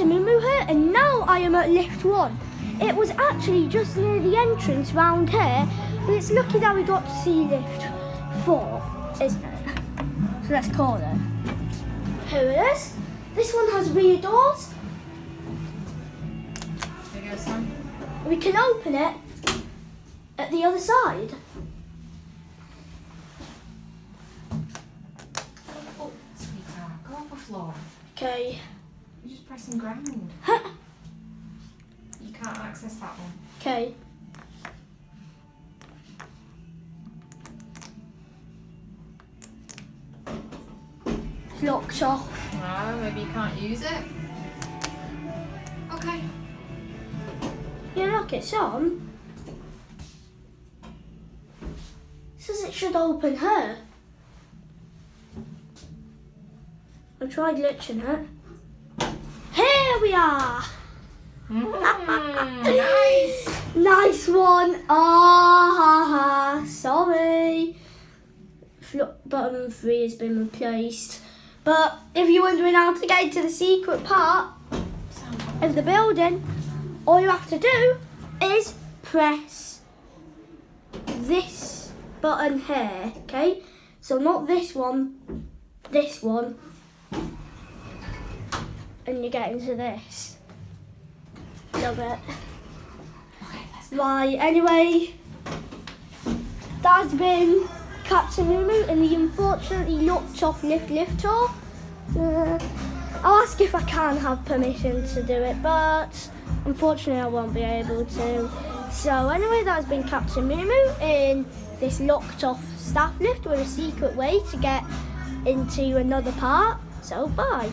Mumu here, and now I am at lift 1. It was actually just near the entrance round here, but it's lucky that we got to see lift 4, isn't it? So let's call it. Here it is. This one has rear doors. There you go, son. We can open it at the other side. Oh, sweetheart, go off the floor. Okay. You're just pressing ground. You can't access that one. Okay. It's locked off. No, maybe you can't use it. Okay. Yeah, look, it's on. Says it should open here. I tried glitching it. Here we are. Nice. Nice one. Ah, sorry. Button 3 has been replaced. But if you're wondering how to get into the secret part of the building, all you have to do is press this button here, okay? So not this one, this one. And you get into this. Love it. Okay, let's go. Right, anyway, that's been Captain Mumu and the unfortunately locked off lift tour. I'll ask if I can have permission to do it, but unfortunately I won't be able to. So anyway, that's been Captain Mumu in this locked off staff lift with a secret way to get into another part. So bye.